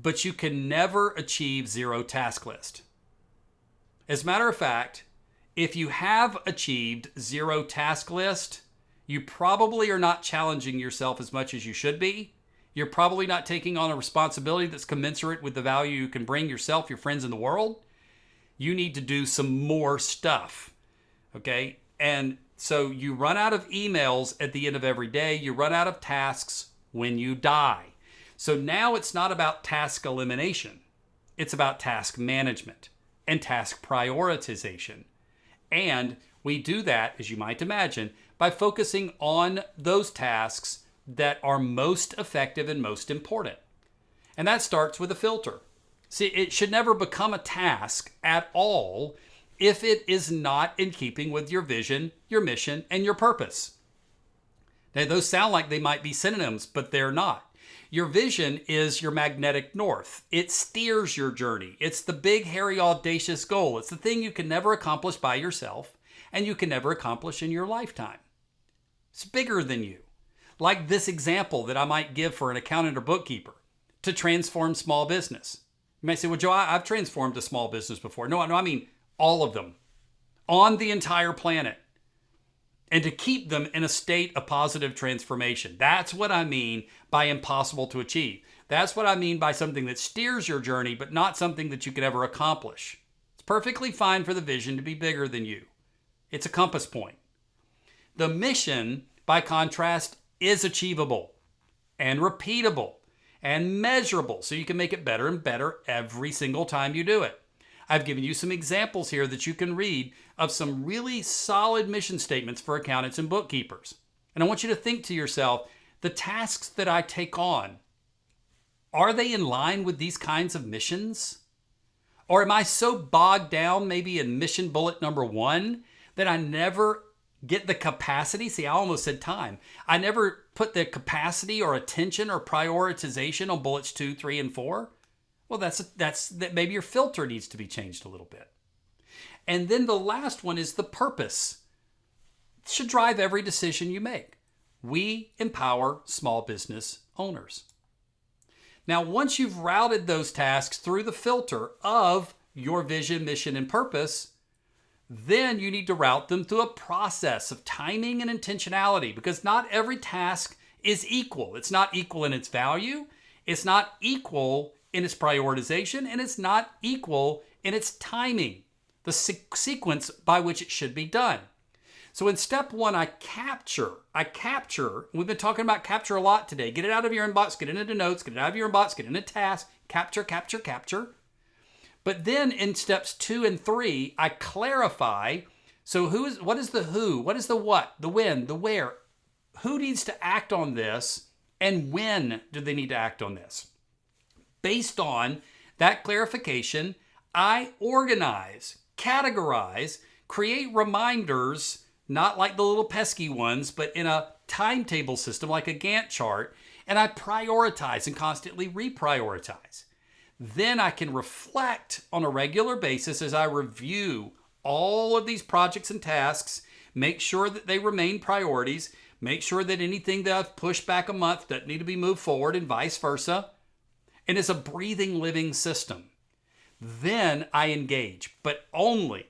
but you can never achieve zero task list. As a matter of fact, if you have achieved zero task list, you probably are not challenging yourself as much as you should be. You're probably not taking on a responsibility that's commensurate with the value you can bring yourself, your friends, in the world. You need to do some more stuff, okay? And so you run out of emails at the end of every day. You run out of tasks when you die. So now it's not about task elimination. It's about task management and task prioritization. And we do that, as you might imagine, by focusing on those tasks that are most effective and most important. And that starts with a filter. See, it should never become a task at all if it is not in keeping with your vision, your mission, and your purpose. Now, those sound like they might be synonyms, but they're not. Your vision is your magnetic north. It steers your journey. It's the big, hairy, audacious goal. It's the thing you can never accomplish by yourself and you can never accomplish in your lifetime. It's bigger than you. Like this example that I might give for an accountant or bookkeeper to transform small business. You may say, well, Joe, I've transformed a small business before. No, I mean all of them on the entire planet. And to keep them in a state of positive transformation. That's what I mean by impossible to achieve. That's what I mean by something that steers your journey, but not something that you could ever accomplish. It's perfectly fine for the vision to be bigger than you. It's a compass point. The mission, by contrast, is achievable and repeatable and measurable, so you can make it better and better every single time you do it. I've given you some examples here that you can read of some really solid mission statements for accountants and bookkeepers. And I want you to think to yourself, the tasks that I take on, are they in line with these kinds of missions? Or am I so bogged down maybe in mission bullet number 1 that I never get the capacity? See, I almost said time. I never put the capacity or attention or prioritization on bullets 2, 3, and 4. Well, that's maybe your filter needs to be changed a little bit. And then the last one is the purpose. It should drive every decision you make. We empower small business owners. Now, once you've routed those tasks through the filter of your vision, mission, and purpose, then you need to route them through a process of timing and intentionality, because not every task is equal. It's not equal in its value. It's not equal in its prioritization, and it's not equal in its timing, the sequence by which it should be done. So in step 1, I capture. We've been talking about capture a lot today. Get it out of your inbox, get it into notes, get it out of your inbox, get it into tasks, capture. But then in steps 2 and 3, I clarify. So what is the who? What is the what? The when? The where? Who needs to act on this? And when do they need to act on this? Based on that clarification, I organize, categorize, create reminders, not like the little pesky ones, but in a timetable system like a Gantt chart, and I prioritize and constantly reprioritize. Then I can reflect on a regular basis as I review all of these projects and tasks, make sure that they remain priorities, make sure that anything that I've pushed back a month doesn't need to be moved forward, and vice versa. And it's a breathing, living system. Then I engage, but only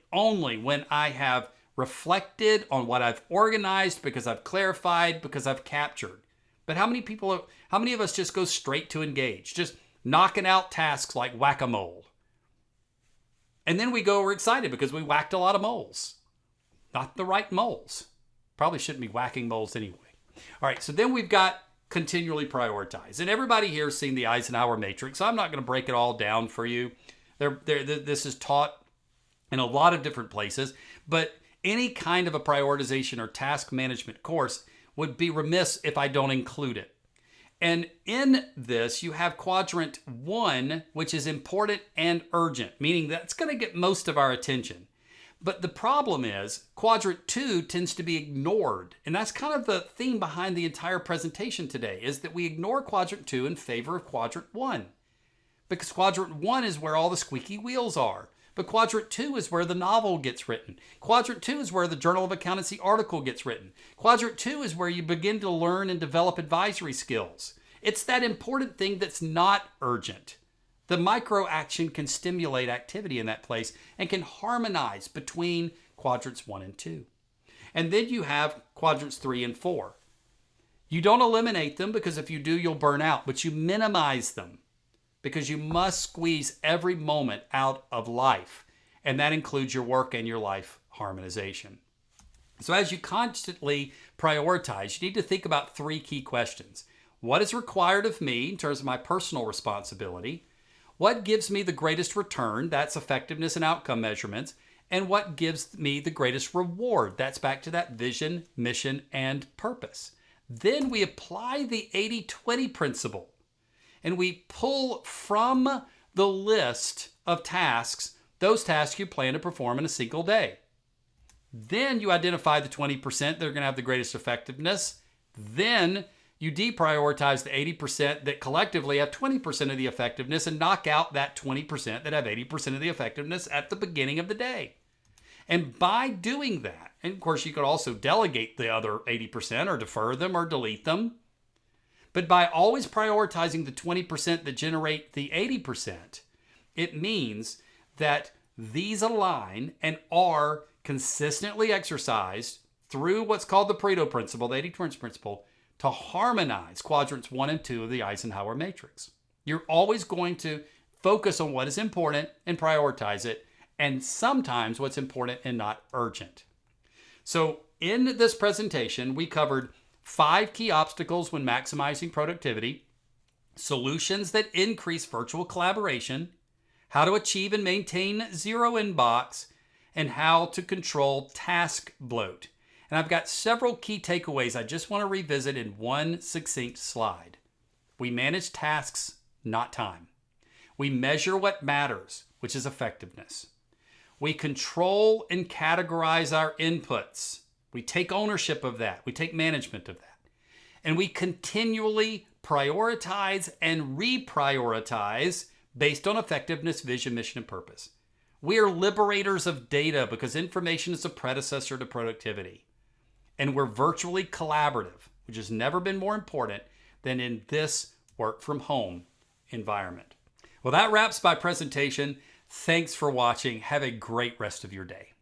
when I have reflected on what I've organized, because I've clarified, because I've captured. But how many of us just go straight to engage, just knocking out tasks like whack-a-mole? And then we're excited because we whacked a lot of moles. Not the right moles. Probably shouldn't be whacking moles anyway. All right, so then we've got continually prioritize. And everybody here has seen the Eisenhower matrix, so I'm not going to break it all down for you. This is taught in a lot of different places, but any kind of a prioritization or task management course would be remiss if I don't include it. And in this, you have quadrant 1, which is important and urgent, meaning that's going to get most of our attention. But the problem is quadrant 2 tends to be ignored. And that's kind of the theme behind the entire presentation today, is that we ignore quadrant 2 in favor of quadrant 1. Because quadrant 1 is where all the squeaky wheels are. But quadrant 2 is where the novel gets written. Quadrant 2 is where the Journal of Accountancy article gets written. Quadrant 2 is where you begin to learn and develop advisory skills. It's that important thing that's not urgent. The micro action can stimulate activity in that place and can harmonize between quadrants 1 and 2. And then you have quadrants 3 and 4. You don't eliminate them, because if you do, you'll burn out, but you minimize them, because you must squeeze every moment out of life. And that includes your work and your life harmonization. So as you constantly prioritize, you need to think about 3 key questions. What is required of me in terms of my personal responsibility? What gives me the greatest return? That's effectiveness and outcome measurements. and what gives me the greatest reward. That's back to that vision, mission, and purpose. Then we apply the 80-20 principle, and we pull from the list of tasks those tasks you plan to perform in a single day. Then you identify the 20% that are going to have the greatest effectiveness. Then you deprioritize the 80% that collectively have 20% of the effectiveness and knock out that 20% that have 80% of the effectiveness at the beginning of the day. And by doing that, and of course you could also delegate the other 80% or defer them or delete them, but by always prioritizing the 20% that generate the 80%, it means that these align and are consistently exercised through what's called the Pareto principle, the 80-20 principle, to harmonize quadrants 1 and 2 of the Eisenhower matrix. You're always going to focus on what is important and prioritize it, and sometimes what's important and not urgent. So in this presentation, we covered 5 key obstacles when maximizing productivity, solutions that increase virtual collaboration, how to achieve and maintain zero inbox, and how to control task bloat. And I've got several key takeaways I just want to revisit in one succinct slide. We manage tasks, not time. We measure what matters, which is effectiveness. We control and categorize our inputs. We take ownership of that. We take management of that. And we continually prioritize and reprioritize based on effectiveness, vision, mission, and purpose. We are liberators of data because information is a predecessor to productivity. And we're virtually collaborative, which has never been more important than in this work from home environment. Well, that wraps my presentation. Thanks for watching. Have a great rest of your day.